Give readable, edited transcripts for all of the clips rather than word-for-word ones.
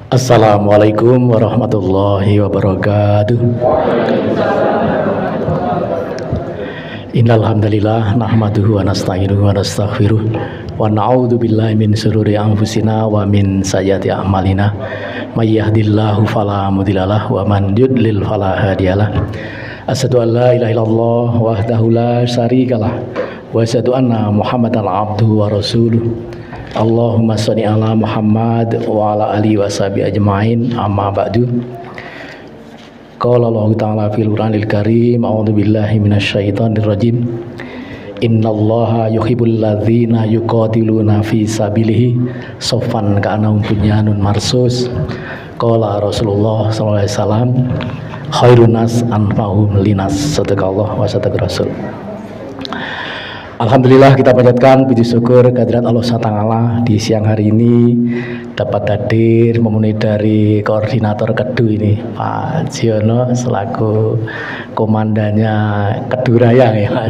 Assalamualaikum warahmatullahi wabarakatuh. Innal hamdalillah nahmaduhu wa nasta'inuhu wa nastaghfiruh wa na'udzu billahi min shururi anfusina wa min sayyiati a'malina. May yahdihillahu fala mudhillalah wa man yudlil fala hadiyalah. Asyhadu an la ilaha illallah wahdahu la syarikalah wa asyhadu anna Muhammadan abduhu wa rasuluh. Allahumma sholli ala Muhammad wa ala alihi washabihi ajmain, amma ba'du. Qala Allah ta'ala fil Qur'anil Karim, a'udzu billahi minasyaitonir rajim. Innallaha yuhibbul ladzina yuqatiluna fi sabilihi shaffan ka'annahum bunyanun marsus. Qala Rasulullah sallallahu alaihi wasallam, khairun nas anfa'uhum linas. Sadaqallah wa sadaqar rasul. Alhamdulillah, kita panjatkan puji syukur kehadirat Allah SWT di siang hari ini dapat hadir memenuhi dari koordinator Kedu ini, Pak Jiono selaku komandannya Kedu Raya ya.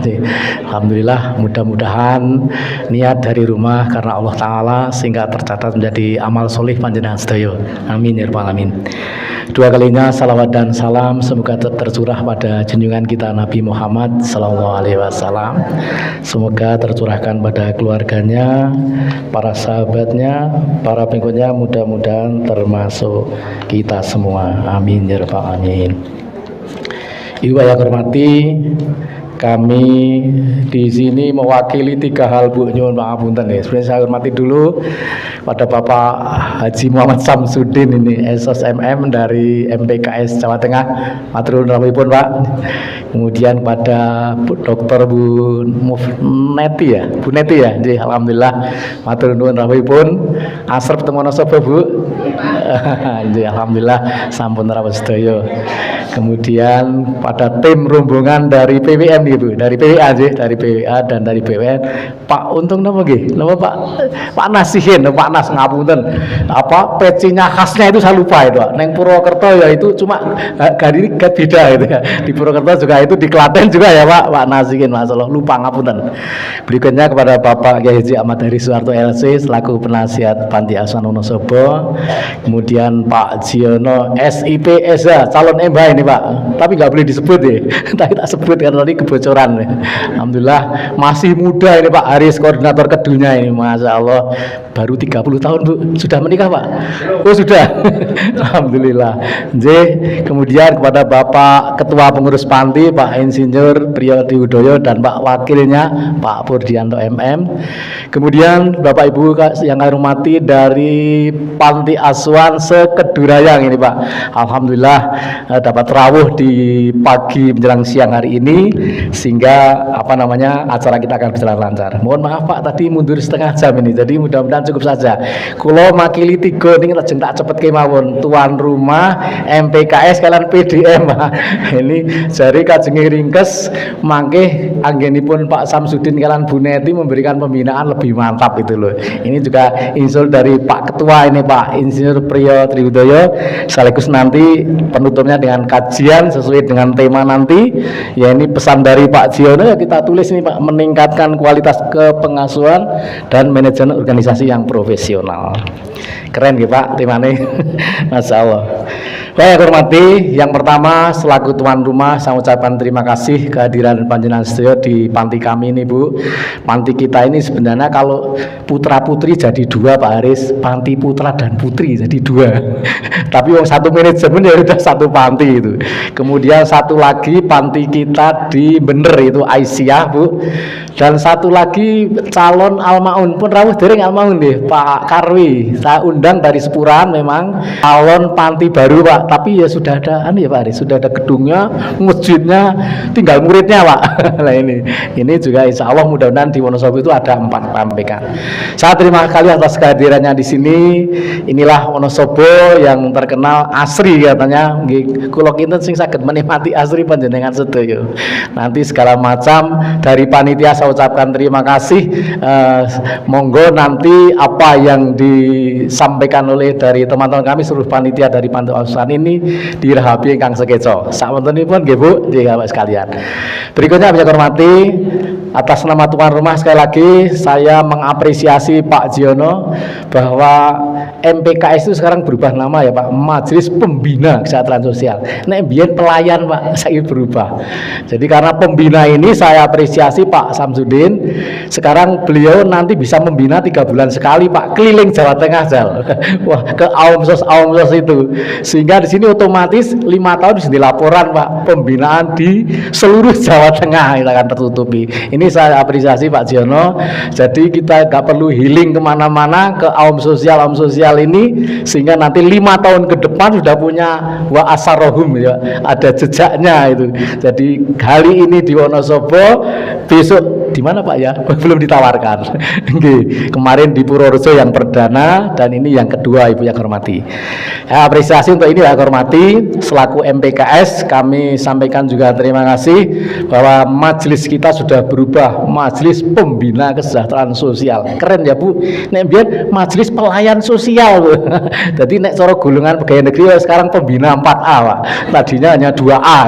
Alhamdulillah, mudah-mudahan niat dari rumah karena Allah Ta'ala sehingga tercatat menjadi amal solih panjenengan sedaya. Amin ya rabbal alamin. Dua kalinya salawat dan salam semoga tercurah pada junjungan kita Nabi Muhammad Sallallahu Alaihi Wasallam. Semoga tercurahkan pada keluarganya, para sahabatnya, para pengikutnya, mudah-mudahan termasuk kita semua. Amin ya rabbal alamin. Ibu yang hormati, kami di sini mewakili tiga hal, Bu. Nyuwun pangapunten ya. Sebenarnya saya hormati dulu pada Bapak Haji Muhammad Samsudin ini SSMM dari MPKS Jawa Tengah. Matur nuwun rawuhipun, Pak. Kemudian pada Dr. Bu Neti ya, Bu Neti ya. Jadi alhamdulillah matur nuwun rawuhipun. Asrep temono sapa, Bu? Jadi alhamdulillah sampun rawuh sedaya. Kemudian pada tim rombongan dari PWN gitu, dari PWA sih, dari PWA dan dari BWN. Pak untung nama nggih, nama Pak Nasihin, Pak Nas ngapunten. Apa pecinya khasnya itu saya lupa itu, Pak. Neng Purwokerto ya itu cuma gari beda gitu ya. Di Purwokerto juga itu, di Klaten juga ya Pak Nasihin, masalah lupa ngapunten. Berikutnya kepada Bapak Kiai Haji Ahmad Heri Suharto LC selaku penasihat Panti Asuhan Wonosobo. Kemudian Pak Jiono SIP Eza calon MBA ini Pak, tapi nggak boleh disebut ya. Tapi tak sebut karena tadi kebocoran. Alhamdulillah masih muda ini Pak Haris, koordinator Kedunya ini, masya Allah baru 30 tahun Bu. Sudah menikah Pak? Oh sudah. Alhamdulillah. Kemudian kepada Bapak Ketua Pengurus Panti Pak Insinyur Priyodi Udoyo dan Pak Wakilnya Pak Purdianto MM. Kemudian Bapak Ibu yang kami hormati dari Panti Asuhan Sekedurayang ini Pak, alhamdulillah dapat rawuh di pagi menjelang siang hari ini sehingga acara kita akan berjalan lancar. Mohon maaf Pak tadi mundur setengah jam ini, jadi mudah-mudahan cukup saja. Kulo makili tiga ini lajeng tak cepet kemawon, tuan rumah MPKS kalian PDM Pak. Ini jari kajenge ringkes mangke anggenipun Pak Samsudin kalian Bu Neti memberikan pembinaan lebih mantap itu loh. Ini juga insul dari Pak Ketua ini Pak Insinyur Priyo Triudoyo, sekaligus nanti penutupnya dengan kajian sesuai dengan tema nanti ya. Ini pesan dari Pak Jiono ya kita tulis ini Pak, meningkatkan kualitas kepengasuhan dan manajemen organisasi yang profesional. Keren gitu Pak temanya. Masya Allah. Baik, hormati, yang pertama selaku tuan rumah saya ucapkan terima kasih kehadiran panjenengan sedaya di panti kami ini Bu. Panti kita ini sebenarnya kalau putra putri jadi dua Pak Haris, panti putra dan putri jadi dua. Tapi satu manajemen ya sudah satu panti itu. Kemudian satu lagi panti kita di Bener itu Aisyah Bu. Dan satu lagi calon almaun pun rawuh dereng almaun deh Pak Karwi. Saya undang dari Sepurahan memang calon panti baru Pak. Tapi ya sudah ada ya Pak Haris, sudah ada gedungnya, masjidnya, tinggal muridnya Pak. Nah ini juga insya Allah mudah-mudahan di Wonosobo itu ada 4 PMPK. Saya terima kasih atas kehadirannya di sini. Inilah Wonosobo yang terkenal asri katanya. Kula kinten sing saged menikmati asri panjenengan sedaya. Nanti segala macam dari panitia saya ucapkan terima kasih. Monggo nanti apa yang disampaikan oleh dari teman-teman kami seluruh panitia dari Panti Asuhan ini dirahapi ingkang sekeco. Sawentenipun nggih Bu, nggih Bapak sekalian. Berikutnya bisa hormati atas nama tuan rumah sekali lagi saya mengapresiasi Pak Jiono bahwa MPKS itu sekarang berubah nama ya Pak, Majelis Pembina Kesejahteraan Sosial. Nek biyen pelayan Pak, saya berubah. Jadi karena pembina ini saya apresiasi Pak Samsudin. Sekarang beliau nanti bisa membina 3 bulan sekali Pak, keliling Jawa Tengah Jal. Wah, ke Aumsos itu. Sehingga di sini otomatis 5 tahun bisa dilaporan Pak, pembinaan di seluruh Jawa Tengah kita akan tertutupi. Ini saya apresiasi Pak Jono. Jadi kita nggak perlu healing kemana-mana ke Aum sosial ini, sehingga nanti 5 tahun ke depan sudah punya wa asarohum ya, ada jejaknya itu. Jadi hari ini di Wonosobo, besok di mana Pak ya? Belum ditawarkan. Kemarin di Purworejo yang perdana dan ini yang kedua Ibu yang hormati. Ya, apresiasi untuk ini yang hormati. Selaku MPKS kami sampaikan juga terima kasih bahwa majelis kita sudah berubah, Majelis Pembina Kesejahteraan Sosial. Keren ya Bu. Nek biyen majelis pelayan sosial Bu. Jadi nek cara golongan pegawai negeri sekarang pembina 4A Pak. Tadinya hanya 2A.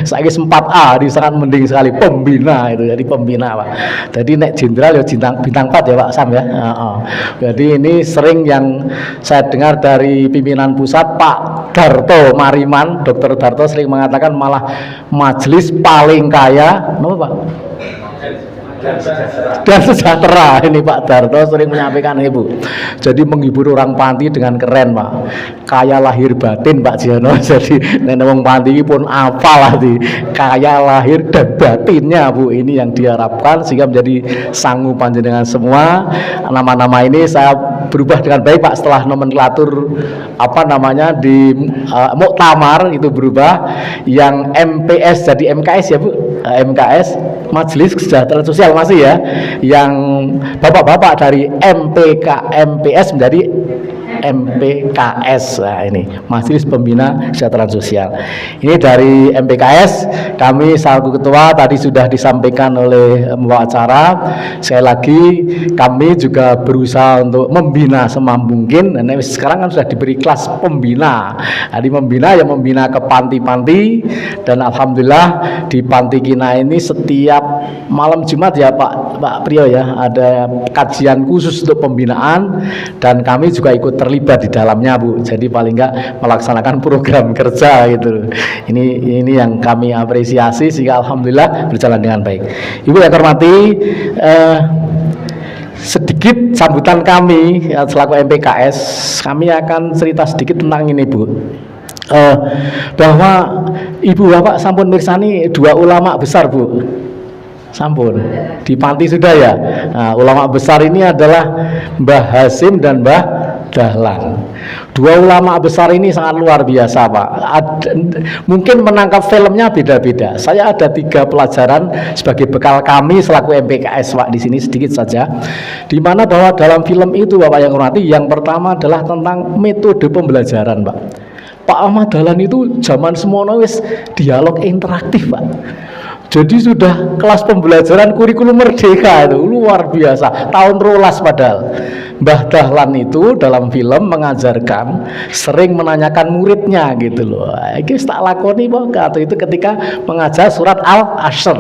Saiki 4A, di sangat mending sekali pembina itu. Jadi pembina Pak. Jadi nek jenderal ya bintang 4 ya Pak Sam ya. Jadi ini sering yang saya dengar dari pimpinan pusat Pak Darto Mariman, Dr. Darto sering mengatakan malah majelis paling kaya, apa Pak? Dan sejahtera. Ini Pak Darto sering menyampaikan Ibu. Jadi menghibur orang panti dengan keren Pak. Kaya lahir batin Pak Jono. Jadi nenek wong panti pun apalah di kaya lahir dan batinnya Bu. Ini yang diharapkan sehingga menjadi sanggup panjenengan semua. Nama-nama ini saya berubah dengan baik Pak setelah nomenklatur apa namanya di muktamar itu berubah, yang MPS jadi MKS ya Bu. MKS Majelis Kesejahteraan Sosial masih ya, yang bapak-bapak dari MPS menjadi MPKS. Nah, ini Majelis Pembina Kesejahteraan Sosial. Ini dari MPKS, kami selaku ketua tadi sudah disampaikan oleh pembawa acara. Sekali lagi kami juga berusaha untuk membina semampu mungkin. Dan sekarang kan sudah diberi kelas pembina. Jadi membina yang membina ke panti-panti, dan alhamdulillah di Panti Kina ini setiap malam Jumat ya Pak Priyo ya, ada kajian khusus untuk pembinaan dan kami juga ikut terlibat di dalamnya Bu. Jadi paling enggak melaksanakan program kerja gitu. Ini yang kami apresiasi sehingga alhamdulillah berjalan dengan baik. Ibu yang hormati, sedikit sambutan kami selaku MPKS, kami akan cerita sedikit tentang ini Bu. Bahwa Ibu Bapak sampun mirsani 2 ulama besar Bu. Sampun di panti sudah ya. Nah, ulama besar ini adalah Mbah Hasim dan Mbah Dahlan. 2 ulama besar ini sangat luar biasa Pak. Mungkin menangkap filmnya beda-beda. Saya ada 3 pelajaran sebagai bekal kami selaku MPKS Pak di sini sedikit saja. Di mana bahwa dalam film itu Bapak yang hormati, yang pertama adalah tentang metode pembelajaran Pak. Pak Ahmad Dahlan itu zaman semono wis dialog interaktif Pak. Jadi sudah kelas pembelajaran kurikulum merdeka itu luar biasa, tahun rolas padahal. Mbah Dahlan itu dalam film mengajarkan, sering menanyakan muridnya gitu loh. Ini tak lakoni Pak, itu ketika mengajar surat Al-Asr.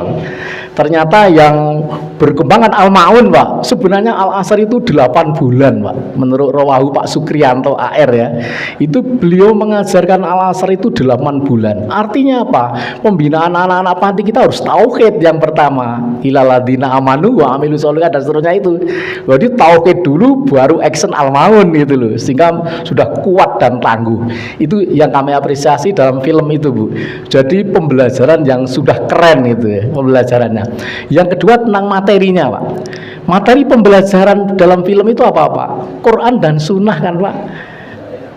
Ternyata yang berkembang kan Al-Ma'un Pak. Sebenarnya Al-Asr itu 8 bulan Pak. Menurut Rawahu Pak Sukriyanto AR ya. Itu beliau mengajarkan Al-Asr itu 8 bulan. Artinya apa? Pembinaan anak-anak panti kita harus tauhid yang pertama. Ilaladina amanu wa amilu sholihat dan seterusnya itu. Jadi tauhid dulu baru action Al-Ma'un gitu loh. Sehingga sudah kuat dan tangguh. Itu yang kami apresiasi dalam film itu Bu. Jadi pembelajaran yang sudah keren itu ya, pembelajarannya. Yang kedua tentang materinya Pak. Materi pembelajaran dalam film itu apa-apa? Quran dan Sunnah kan Pak.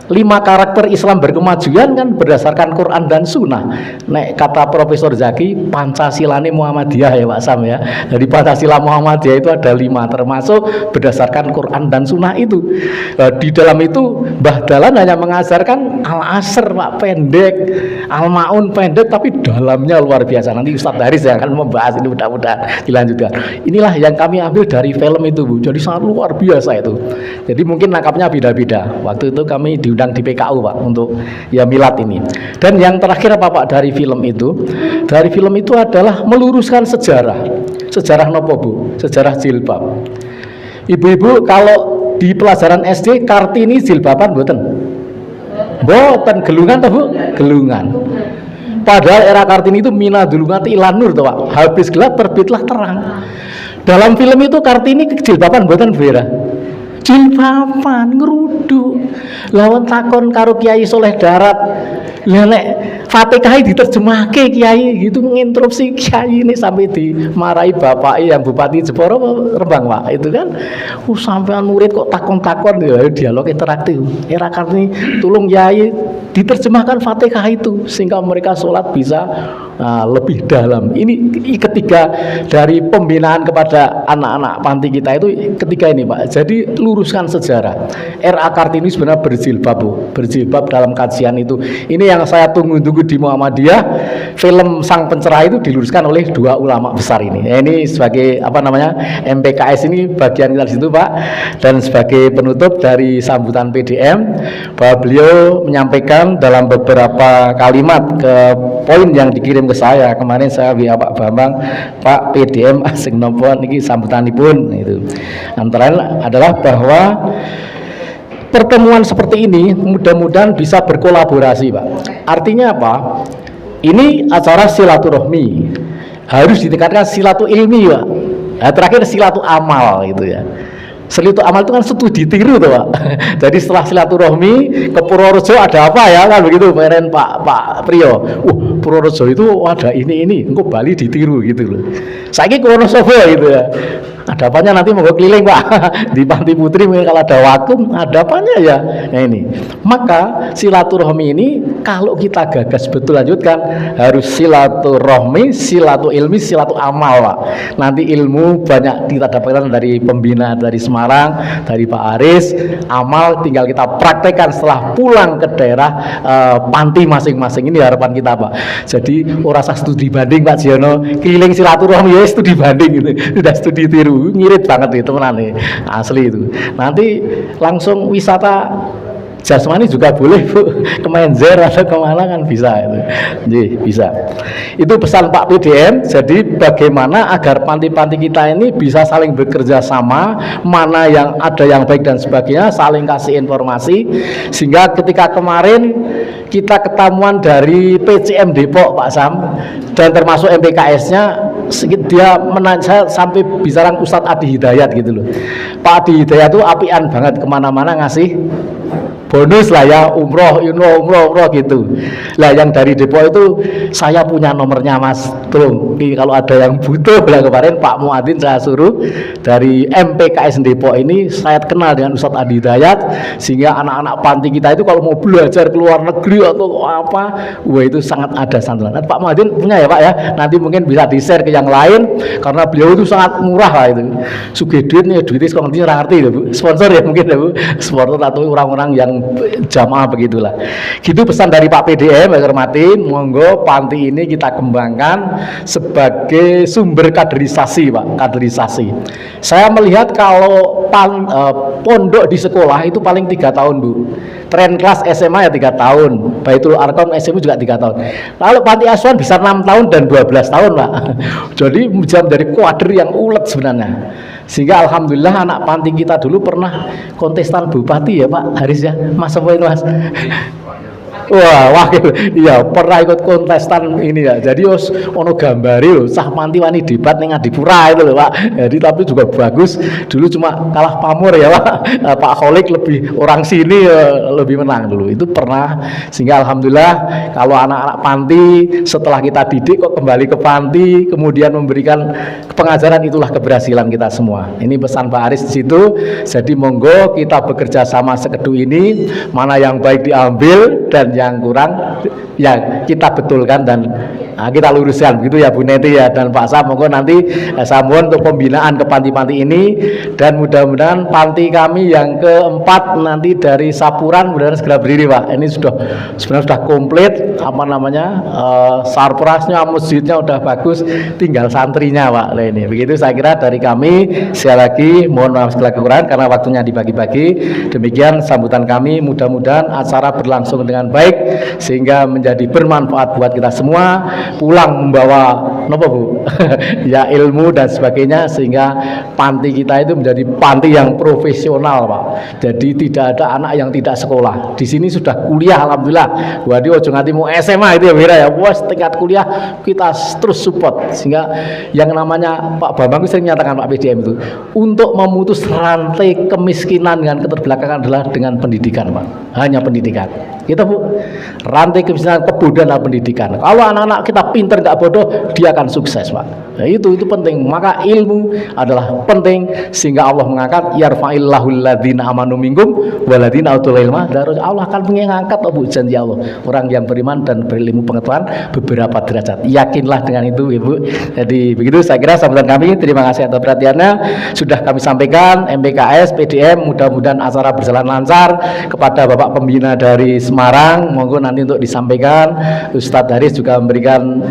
5 karakter Islam berkemajuan kan berdasarkan Quran dan Sunnah. Nek kata Profesor Zaki, Pancasilane Muhammadiyah ya Pak Sam ya. Jadi Pancasila Muhammadiyah itu ada 5, termasuk berdasarkan Quran dan Sunnah itu. Di dalam itu Mbah Dahlan hanya mengajarkan Al-Asr Pak, pendek, Al-Ma'un pendek, tapi dalamnya luar biasa. Nanti Ustadz Haris yang akan membahas ini, mudah-mudahan dilanjutkan. Inilah yang kami ambil dari film itu Bu. Jadi sangat luar biasa itu. Jadi mungkin nangkapnya beda-beda. Waktu itu kami diundang di PKU Pak untuk ya milad ini. Dan yang terakhir apa Pak dari film itu? Dari film itu adalah meluruskan sejarah. Sejarah nopo Bu? Sejarah jilbab. Ibu-ibu kalau di pelajaran SD Kartini jilbaban mboten? Mboten, gelungan toh Bu? Gelungan. Padahal era Kartini itu mina dulungati ilan nur toh Pak. Habis gelap terbitlah terang. Dalam film itu Kartini jilbaban mboten Vera? Jilbaban ngeruduk. Lawan takon karo Kiai Soleh Darat. Lah nek Fatihah diterjemahke Kiai gitu, menginterupsi Kiai ini sampai dimarahi bapak yang Bupati Jepara Rembang Pak itu kan. Sampean murid kok takon-takon ya, dialog interaktif. Era Kartini tolong Kiai diterjemahkan Fatihah itu sehingga mereka sholat bisa lebih dalam. Ini ketiga dari pembinaan kepada anak-anak panti kita itu ketiga ini Pak. Jadi luruskan sejarah. R.A. Kartini sebenarnya berjilbab Bu, berjilbab dalam kajian itu. Ini yang saya tunggu-tunggu di Muhammadiyah. Film Sang Pencerah itu diluruskan oleh dua ulama besar ini. Ini sebagai apa namanya MPKS ini bagian kita di situ Pak. Dan sebagai penutup dari sambutan PDM bahwa beliau menyampaikan dalam beberapa kalimat ke poin yang dikirim ke saya kemarin. Saya via Pak Bambang, Pak PDM asing nopo niki sambutanipun itu. Antara lain adalah bahwa pertemuan seperti ini mudah-mudahan bisa berkolaborasi Pak. Artinya apa? Ini acara silaturahmi, harus ditingkatkan silatu ilmi Pak. Nah, terakhir silatu amal gitu ya. Silatu amal itu kan studi tiru tuh Pak. Jadi setelah silaturahmi ke Purworejo ada apa ya kan begitu Pak Priyo. Purworejo itu ada ini engko Bali ditiru gitu loh. Saiki ke Wonosobo gitu ya. Ada apanya nanti mau keliling Pak di Panti Putri mungkin kalau ada waktu ada apanya ya. Nah ini maka silaturahmi ini kalau kita gagas betul lanjutkan harus silaturahmi, silatu ilmi, silatu amal Pak. Nanti ilmu banyak kita dapatkan dari pembina dari Semarang, dari Pak Aris. Amal tinggal kita praktekkan setelah pulang ke daerah panti masing-masing. Ini harapan kita Pak. Jadi ora usah studi banding Pak Jiono, keliling silaturahmi ya studi banding gitu. Sudah studi tiru. Ngirit banget itu menane asli itu. Nanti langsung wisata jasmani juga boleh Bu, ke Menzer atau kemana kan bisa itu. Jadi bisa. Itu pesan Pak PDM. Jadi bagaimana agar panti-panti kita ini bisa saling bekerja sama, mana yang ada yang baik dan sebagainya, saling kasih informasi sehingga ketika kemarin kita ketemuan dari PCM Depok Pak Sam dan termasuk MPKS-nya dia saya sampai bicara Ustadz Adi Hidayat gitu loh. Pak Adi Hidayat itu apian banget kemana-mana ngasih bonus lah ya, umroh gitu. Lah yang dari Depok itu saya punya nomornya Mas, tolong kalau ada yang butuh. Lah kemarin Pak Muadin saya suruh dari MPKS Depok ini saya kenal dengan Ustadz Adi Hidayat sehingga anak-anak panti kita itu kalau mau belajar ke luar negeri atau apa, wah itu sangat ada santunan. Pak Muadin punya ya Pak ya, nanti mungkin bisa di-share ke yang lain karena beliau itu sangat murah lah itu. Sugih duitnya sekarang ngerti ya Bu, sponsor ya mungkin ya Bu, sponsor atau orang-orang yang jamaah begitulah. Gitu pesan dari Pak PDM, yang hormati, monggo panti ini kita kembangkan sebagai sumber kaderisasi Pak, kaderisasi. Saya melihat kalau pondok di sekolah itu paling 3 tahun Bu. Tren kelas SMA ya 3 tahun, Baitul Arqam SMA juga 3 tahun. Lalu panti asuhan bisa 6 tahun dan 12 tahun Pak. Jadi jam dari kuadr yang ulet sebenarnya. Sehingga alhamdulillah anak panti kita dulu pernah kontestan bupati ya Pak Haris ya, Mas apa itu Mas? Wah, wakil, iya pernah ikut kontestan ini ya. Jadi ono gambari loh, sah panti wani debat ning Adipura itu loh Pak. Jadi tapi juga bagus. Dulu cuma kalah pamor ya Pak. Pak Kholik lebih orang sini lebih menang dulu. Itu pernah. Sehingga alhamdulillah kalau anak-anak panti setelah kita didik kok kembali ke panti, kemudian memberikan pengajaran, itulah keberhasilan kita semua. Ini pesan Pak Aris di situ. Jadi monggo kita bekerja sama sekedu ini, mana yang baik diambil dan yang kurang ya kita betulkan dan kita luruskan begitu ya Bu Neti ya dan Pak Sam. Monggo nanti saya mohon untuk pembinaan ke panti-panti ini dan mudah-mudahan panti kami yang keempat nanti dari Sapuran mudah-mudahan segera berdiri Pak. Ini sebenarnya sudah komplit apa namanya sarprasnya, masjidnya udah bagus, tinggal santrinya Pak. Nah, ini begitu saya kira dari kami. Sekali lagi mohon maaf segala kekurangan karena waktunya dibagi-bagi. Demikian sambutan kami, mudah-mudahan acara berlangsung dengan baik sehingga menjadi bermanfaat buat kita semua. pulang membawa apa Bu? Ya ilmu dan sebagainya, sehingga panti kita itu menjadi panti yang profesional Pak. Jadi tidak ada anak yang tidak sekolah. Di sini sudah kuliah alhamdulillah. Wadi ojo nganti mau SMA itu ya Wira ya. Wes tingkat kuliah kita terus support, sehingga yang namanya Pak Bambang sering menyatakan Pak PDM itu untuk memutus rantai kemiskinan dengan keterbelakangan adalah dengan pendidikan Pak. Hanya pendidikan. Gitu Bu. Rantai kemiskinan kebodohan adalah pendidikan. Kalau anak-anak kita pinter nggak bodoh, dia akan sukses Pak. Nah, itu penting. Maka ilmu adalah penting, sehingga Allah mengangkat yarfa'illahu alladzina amanu minkum walladzina utul ilma darajat. Allah akan mengangkat Bu, janji Allah orang yang beriman dan berilmu pengetahuan beberapa derajat. Yakinlah dengan itu Ibu. Jadi begitu saya kira sambutan kami. Terima kasih atas perhatiannya. Sudah kami sampaikan MPKS PDM, mudah-mudahan acara berjalan lancar. Kepada Bapak Pembina dari Semarang, monggo nanti untuk disampaikan. Ustadz Haris juga memberikan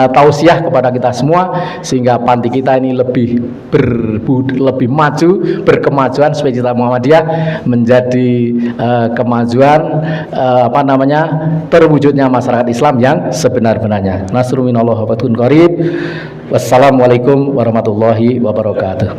tausiah kepada kita semua, sehingga panti kita ini lebih maju, berkemajuan supaya cita Muhammadiyah menjadi kemajuan terwujudnya masyarakat Islam yang sebenar-benarnya. Nasrun minallah wa fathun qarib. Wassalamualaikum warahmatullahi wabarakatuh.